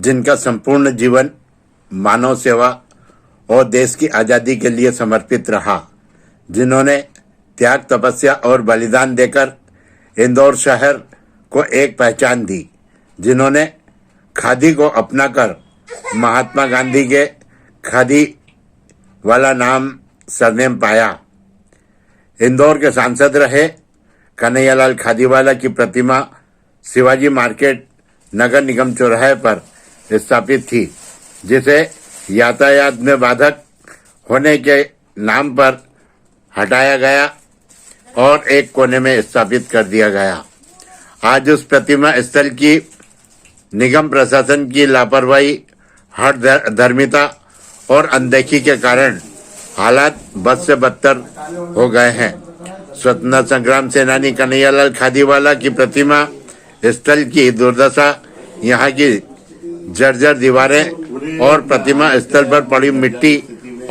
जिनका संपूर्ण जीवन मानव सेवा और देश की आज़ादी के लिए समर्पित रहा, जिन्होंने त्याग, तपस्या और बलिदान देकर इंदौर शहर को एक पहचान दी, जिन्होंने खादी को अपनाकर महात्मा गांधी के खादी वाला नाम सरनेम पाया। इंदौर के सांसद रहे। कन्हैयालाल खादीवाला की प्रतिमा शिवाजी मार्केट नगर निगम चौराहे पर स्थापित थी, जिसे यातायात में बाधक होने के नाम पर हटाया गया और एक कोने में स्थापित कर दिया गया। आज उस प्रतिमा स्थल की निगम प्रशासन की लापरवाही, हठधर्मिता और अनदेखी के कारण हालात बद से बदतर हो गए हैं। स्वतंत्रता संग्राम सेनानी कन्हैयालाल खादीवाला की प्रतिमा स्थल की दुर्दशा, यहाँ की जर्जर दीवारें और प्रतिमा स्थल पर पड़ी मिट्टी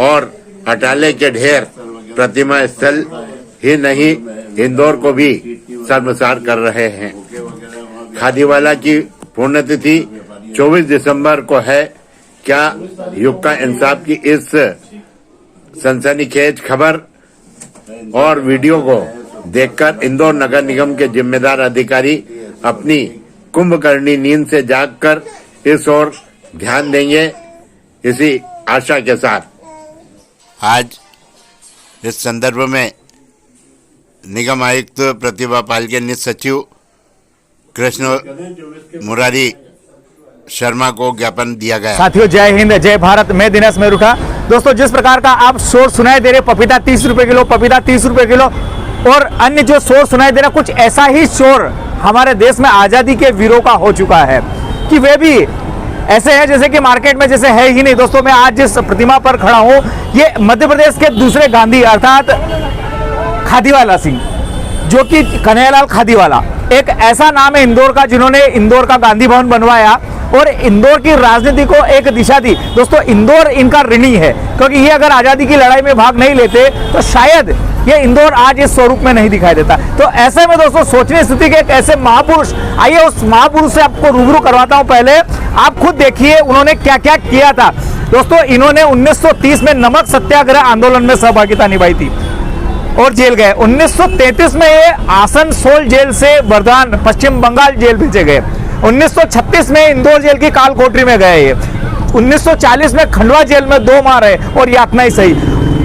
और अटाले के ढेर प्रतिमा स्थल ही नहीं, इंदौर को भी शर्मसार कर रहे हैं। खादीवाला की पुण्यतिथि 24 दिसंबर को है। क्या युग का इंसाफ की इस सनसनीखेज खबर और वीडियो को देखकर इंदौर नगर निगम के जिम्मेदार अधिकारी अपनी कुंभकर्णी नींद से जागकर इस ओर ध्यान देंगे, इसी आशा के साथ आज इस संदर्भ में निगम आयुक्त प्रतिभा पाल के निज सचिव कृष्ण मुरारी शर्मा को ज्ञापन दिया गया। साथियों, जय हिंद, जय भारत। मैं दिनेश मेहरुठा। दोस्तों, जिस प्रकार का आप शोर सुनाई दे रहे, पपीता 30 रुपए किलो, पपीता 30 रुपए किलो और अन्य जो शोर सुनाई दे रहा, कुछ ऐसा ही शोर हमारे देश में आजादी के वीरों का हो चुका है कि वे भी ऐसे है जैसे कि मार्केट में जैसे है ही नहीं। दोस्तों, मैं आज जिस प्रतिमा पर खड़ा हूं, ये मध्य प्रदेश के दूसरे गांधी अर्थात खादीवाला सिंह, जो कि कन्हैयालाल खादीवाला एक ऐसा नाम है इंदौर का, जिन्होंने इंदौर का गांधी भवन बनवाया और इंदौर की राजनीति को एक दिशा दी। दोस्तों, इंदौर इनका ऋणी है, क्योंकि ये अगर आजादी की लड़ाई में भाग नहीं लेते तो शायद ये इंदौर आज इस स्वरूप में नहीं दिखाई देता। तो ऐसे में दोस्तों, सोचने स्थिति के एक ऐसे महापुरुष, आइए उस महापुरुष से आपको रूबरू करवाता हूं। पहले आप खुद देखिए उन्होंने क्या क्या किया था। दोस्तों, इन्होंने 1930 में नमक सत्याग्रह आंदोलन में सहभागिता निभाई थी और जेल गए। 1933 में ये आसनसोल जेल से वर्धमान पश्चिम बंगाल जेल भेजे गए। 1936 में इंदौर जेल की काल कोठरी में गए ये। 1940 में खंडवा जेल में 2 माह रहे और यातना ही सही।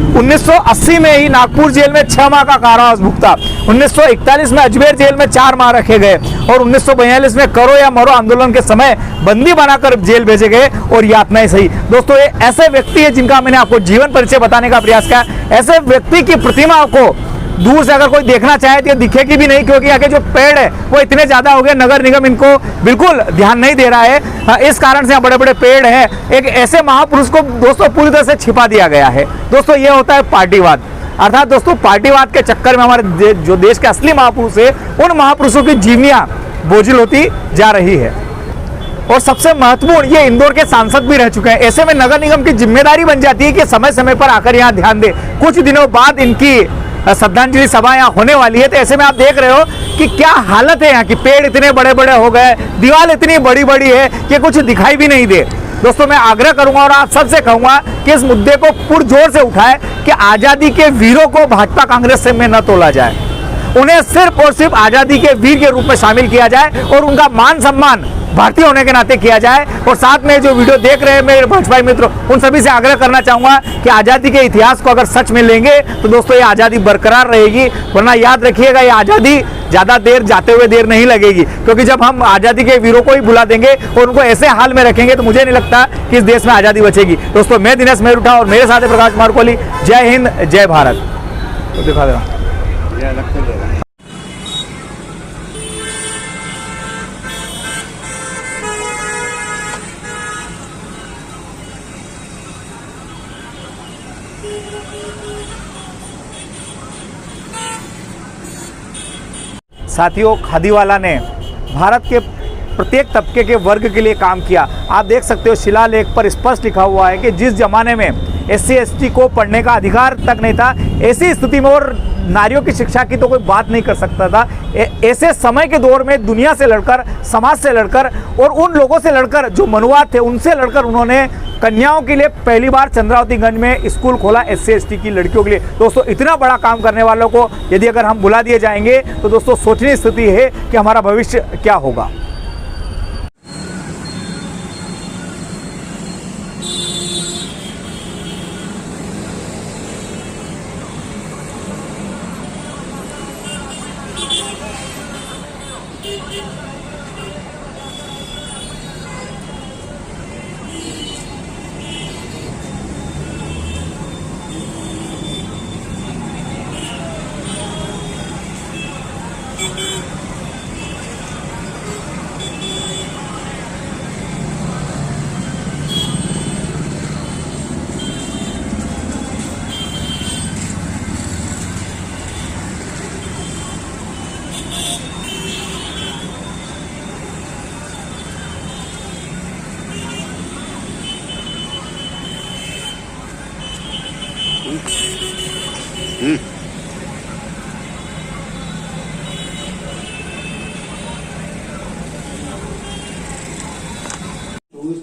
1980 में ही नागपुर जेल में 6 माह का कारावास भुगता। 1941 में अजमेर जेल में 4 माह रखे गए और 1942 में करो या मरो आंदोलन के समय बंदी बनाकर जेल भेजे गए और यातना ही सही। दोस्तों, ये ऐसे व्यक्ति है जिनका मैंने आपको जीवन परिचय बताने का प्रयास किया। ऐसे व्यक्ति की प्रतिमा को दूर से अगर कोई देखना चाहे तो ये दिखेगी भी नहीं, क्योंकि यहाँ के जो पेड़ है वो इतने ज्यादा हो गए, नगर निगम इनको बिल्कुल ध्यान नहीं दे रहा है। इस कारण से यहाँ बड़े बड़े पेड़ हैं। एक ऐसे महापुरुष को दोस्तों पूरी तरह से छिपा दिया गया है। दोस्तों, ये होता है पार्टीवाद। अर्थात दोस्तों, पार्टीवाद के चक्कर में हमारे जो देश के असली महापुरुष है, उन महापुरुषों की जीवनियां बोझिल होती जा रही है। और सबसे महत्वपूर्ण, ये इंदौर के सांसद भी रह चुके हैं। ऐसे में नगर निगम की जिम्मेदारी बन जाती है कि समय समय पर आकर यहाँ ध्यान दे। कुछ दिनों बाद इनकी श्रद्धांजलि सभा यहाँ होने वाली है, तो ऐसे में आप देख रहे हो कि क्या हालत है यहाँ की। पेड़ इतने बड़े बड़े हो गए, दीवार इतनी बड़ी बड़ी है कि कुछ दिखाई भी नहीं दे। दोस्तों, मैं आग्रह करूंगा और आप सबसे कहूंगा कि इस मुद्दे को पुरजोर से उठाए कि आजादी के वीरों को भाजपा कांग्रेस से में न तोला जाए। उन्हें सिर्फ और सिर्फ आजादी के वीर के रूप में शामिल किया जाए और उनका मान सम्मान भारतीय होने के नाते किया जाए। और साथ में जो वीडियो देख रहे हैं मेरे भाजपाई मित्रों, उन सभी से आग्रह करना चाहूंगा कि आजादी के इतिहास को अगर सच में लेंगे तो दोस्तों ये आजादी बरकरार रहेगी, वरना याद रखिएगा ये आजादी ज्यादा देर जाते हुए देर नहीं लगेगी। क्योंकि जब हम आजादी के वीरों को ही भुला देंगे और उनको ऐसे हाल में रखेंगे तो मुझे नहीं लगता कि इस देश में आजादी बचेगी। दोस्तों, मैं दिनेश मेहरुठा और मेरे साथ प्रकाश कुमार कोहली। जय हिंद, जय भारत। तो दिखा दे रहा। साथियों, खादीवाला ने भारत के प्रत्येक तबके के वर्ग के लिए काम किया। आप देख सकते हो शिलालेख पर स्पष्ट लिखा हुआ है कि जिस जमाने में SC ST को पढ़ने का अधिकार तक नहीं था। ऐसी स्थिति में और नारियों की शिक्षा की तो कोई बात नहीं कर सकता था। ऐसे समय के दौर में दुनिया से लड़कर, समाज से लड़कर और उन लोगों से लड़कर जो मनुवाद थे उनसे लड़कर उन्होंने कन्याओं के लिए पहली बार चंद्रावतीगंज में स्कूल खोला SC ST की लड़कियों के लिए। दोस्तों, इतना बड़ा काम करने वालों को यदि अगर हम बुला दिए जाएंगे तो दोस्तों सोचने की स्थिति है कि हमारा भविष्य क्या होगा।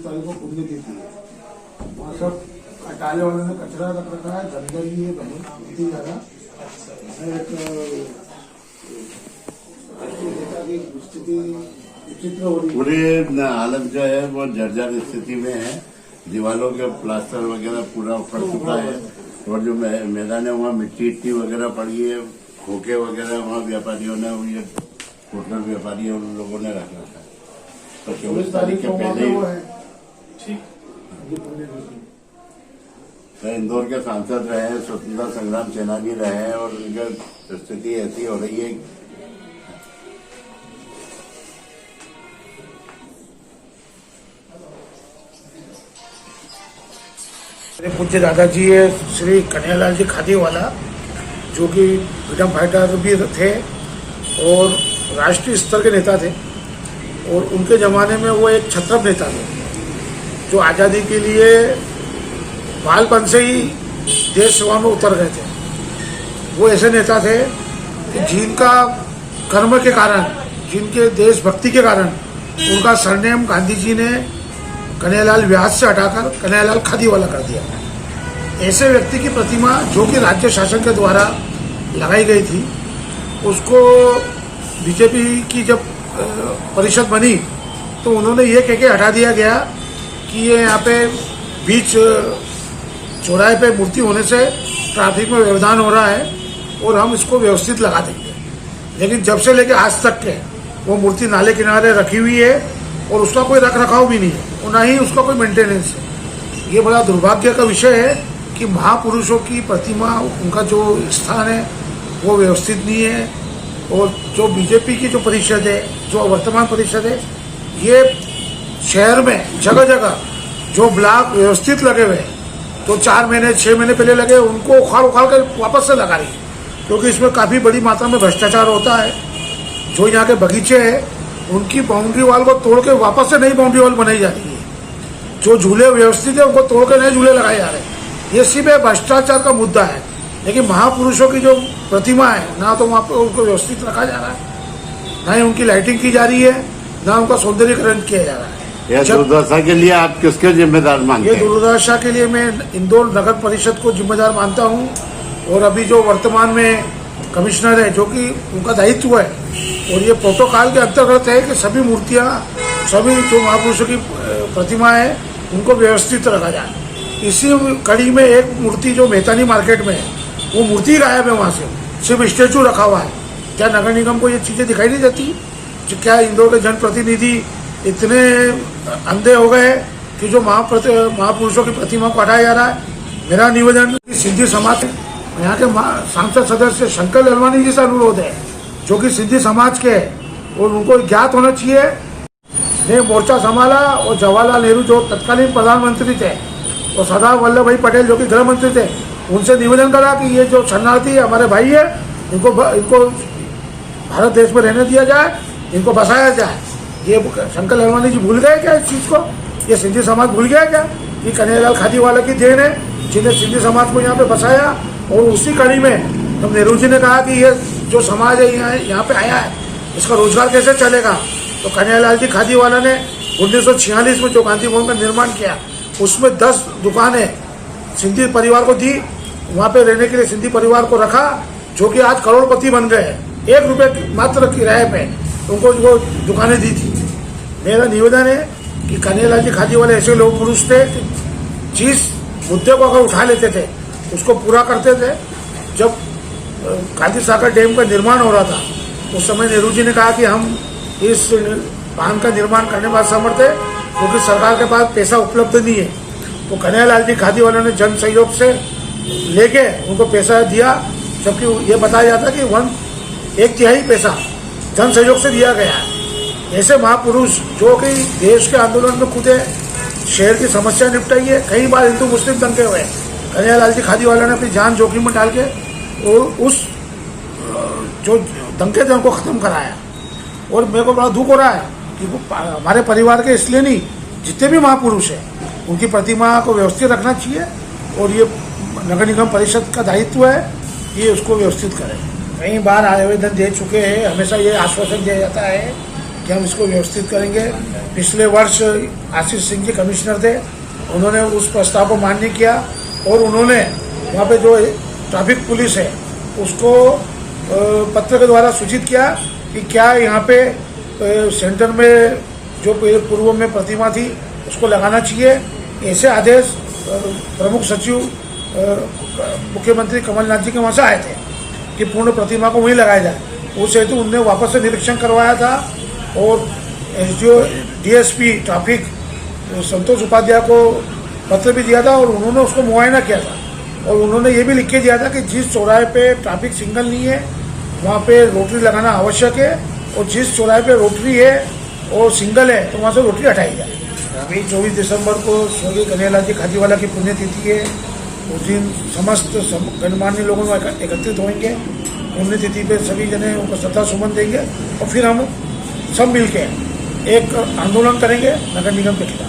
तारीख को पुण्यतिथि है। वहाँ सब अटाले वालों ने कचरा रख रखा है, गंदगी है बहुत ज्यादा। एक नेता की स्थिति विचित्र हो रही है। पूरे हालत जो है वो जर्जर स्थिति में है। दीवारों के प्लास्टर वगैरह पूरा उखड़ चुका है और जो मैदान है वहाँ मिट्टी इट्टी वगैरह पड़ी है, खोखे वगैरह वहाँ व्यापारियों ने, ये होटल व्यापारी उन लोगों ने रख रखा है। तो 24 तारीख के पहले ही तो इंदौर के सांसद रहे हैं, स्वतंत्रता संग्राम सेनानी रहे हैं और उनकी स्थिति ऐसी हो रही है। मेरे पूज्य दादाजी है श्री कन्हैयालाल जी खादीवाला, जो कि फ्रीडम फाइटर भी थे और राष्ट्रीय स्तर के नेता थे। और उनके ज़माने में वो एक छत्रप नेता थे जो आज़ादी के लिए बालपन से ही देश सेवा में उतर गए थे। वो ऐसे नेता थे कि जिनका कर्म के कारण, जिनके देशभक्ति के कारण उनका सरनेम गांधी जी ने कन्हैयालाल व्यास से हटाकर कन्हैयालाल खादीवाला कर दिया। ऐसे व्यक्ति की प्रतिमा जो कि राज्य शासन के द्वारा लगाई गई थी, उसको बीजेपी की जब परिषद बनी तो उन्होंने ये कह के हटा दिया गया कि ये यहाँ पे बीच चौराहे पे मूर्ति होने से ट्रैफिक में व्यवधान हो रहा है और हम इसको व्यवस्थित लगा देंगे। लेकिन जब से लेके आज तक के वो मूर्ति नाले किनारे रखी हुई है और उसका कोई रख रखाव भी नहीं है और ना ही उसका कोई मेंटेनेंस है। ये बड़ा दुर्भाग्य का विषय है कि महापुरुषों की प्रतिमा, उनका जो स्थान है वो व्यवस्थित नहीं है। और जो बीजेपी की जो परिषद है, जो वर्तमान परिषद है, ये शहर में जगह जगह जो ब्लॉक व्यवस्थित लगे हुए हैं, तो 4 महीने 6 महीने पहले लगे, उनको उखाड़ कर वापस से लगा रही है, क्योंकि इसमें काफ़ी बड़ी मात्रा में भ्रष्टाचार होता है। जो यहाँ के बगीचे हैं उनकी बाउंड्री वाल को तोड़ के वापस से नई बाउंड्री वाल बनाई जा रही है। जो झूले व्यवस्थित है उनको तोड़ के नए झूले लगाए जा रहे हैं। ये सिर्फ भ्रष्टाचार का मुद्दा है। लेकिन महापुरुषों की जो प्रतिमा है, ना तो वहाँ पर उनको व्यवस्थित रखा जा रहा है, ना ही उनकी लाइटिंग की जा रही है, ना उनका सौंदर्यीकरण किया जा रहा है। यह दुर्दशा के लिए आप किसके जिम्मेदार मानते हैं? ये दुर्दशा के लिए मैं इंदौर नगर परिषद को जिम्मेदार मानता हूँ। और अभी जो वर्तमान में कमिश्नर है, जो कि उनका दायित्व है, और ये प्रोटोकॉल के अंतर्गत है कि सभी मूर्तियाँ, सभी जो महापुरुषों की प्रतिमा है, उनको व्यवस्थित रखा जाए। इसी कड़ी में एक मूर्ति जो मेहतानी मार्केट में है, वो मूर्ति गायब है, वहाँ से सिर्फ स्टेचू रखा हुआ है। क्या नगर निगम को ये चीज़ें दिखाई नहीं देती? क्या इंदौर के जनप्रतिनिधि इतने अंधे हो गए कि जो महापुरुषों की प्रतिमा को हटाया जा रहा है? मेरा निवेदन सिंधी समाज, यहाँ के सांसद सदस्य शंकर ललवानी जी से अनुरोध है, जो कि सिंधी समाज के हैं और उनको ज्ञात होना चाहिए। ने मोर्चा संभाला और जवाहरलाल नेहरू जो तत्कालीन प्रधानमंत्री थे और सरदार वल्लभ भाई पटेल जो कि गृह मंत्री थे, उनसे निवेदन करा कि ये जो शरणार्थी हमारे भाई है, इनको भारत देश में रहने दिया जाए, इनको बसाया जाए। ये शंकर ललवानी जी भूल गए क्या इस चीज़ को? ये सिंधी समाज भूल गया क्या कि कन्हैयालाल खादीवाला की देन है? जिन्हें सिंधी समाज को यहाँ पे बसाया। और उसी कड़ी में जब नेहरू जी ने कहा कि ये जो समाज है यहाँ पे आया है, इसका रोजगार कैसे चलेगा, तो कन्हैयालाल जी खादीवाला ने 1946 में जो गांधी भवन का निर्माण किया, उसमें 10 दुकानें सिंधी परिवार को दी। वहाँ पे रहने के लिए सिंधी परिवार को रखा, जो कि आज करोड़पति बन गए हैं। 1 रुपये मात्र किराए पे उनको वो दुकानें दी थी। मेरा निवेदन है कि कन्हैयालाल जी खादीवाले ऐसे लोग पुरुष थे कि जिस मुद्दे को अगर उठा लेते थे उसको पूरा करते थे। जब गांधी सागर डैम का निर्माण हो रहा था, उस समय नेहरू जी ने कहा कि हम इस बांध का निर्माण करने में असमर्थ है, क्योंकि सरकार के पास पैसा उपलब्ध नहीं है। तो कन्हैयालाल जी खादीवाला ने जन सहयोग से लेके उनको पैसा दिया, जबकि ये बताया जाता कि 1/3 पैसा जन सहयोग से दिया गया है। ऐसे महापुरुष जो कि देश के आंदोलन में कूदे, शहर की समस्या निपटाई है, कई बार हिंदू मुस्लिम दंगे हुए, कन्हैयालाल जी खादीवाला ने अपनी जान जोखिम में डाल के और उस जो दंगे थे उनको खत्म कराया। और मेरे को बड़ा दुख हो रहा है कि हमारे परिवार के इसलिए नहीं, जितने भी महापुरुष हैं उनकी प्रतिमा को व्यवस्थित रखना चाहिए। और ये नगर निगम परिषद का दायित्व है, ये उसको व्यवस्थित करें। कई बार आवेदन दे चुके हैं, हमेशा ये आश्वासन दिया जाता है कि हम इसको व्यवस्थित करेंगे। पिछले वर्ष आशीष सिंह जी कमिश्नर थे, उन्होंने उस प्रस्ताव को मान्य किया और उन्होंने वहाँ पे जो ट्रैफिक पुलिस है उसको पत्र के द्वारा सूचित किया कि क्या यहाँ पे सेंटर में जो पूर्व में प्रतिमा थी उसको लगाना चाहिए। ऐसे आदेश प्रमुख सचिव मुख्यमंत्री कमलनाथ जी के वहाँ से आए थे कि पूर्ण प्रतिमा को वहीं लगाया जाए। उस हेतु उनने वापस से निरीक्षण करवाया था और जो डीएसपी ट्रैफिक संतोष उपाध्याय को पत्र भी दिया था और उन्होंने उसको मुआयना किया था। और उन्होंने ये भी लिख के दिया था कि जिस चौराहे पे ट्रैफिक सिग्नल नहीं है वहाँ पे रोटरी लगाना आवश्यक है, और जिस चौराहे पे रोटरी है और सिंगल है तो वहाँ से रोटरी हटाई जाए। अभी 24 दिसंबर को स्वर्गीय कन्हैयालाल जी खादीवाला की पुण्यतिथि है। उस दिन समस्त गणमान्य लोगों को एकत्रित होंगे, पुण्यतिथि पे सभी जने उनको श्रद्धा सुमन देंगे और फिर हम सब मिलके एक आंदोलन करेंगे नगर निगम के खिलाफ।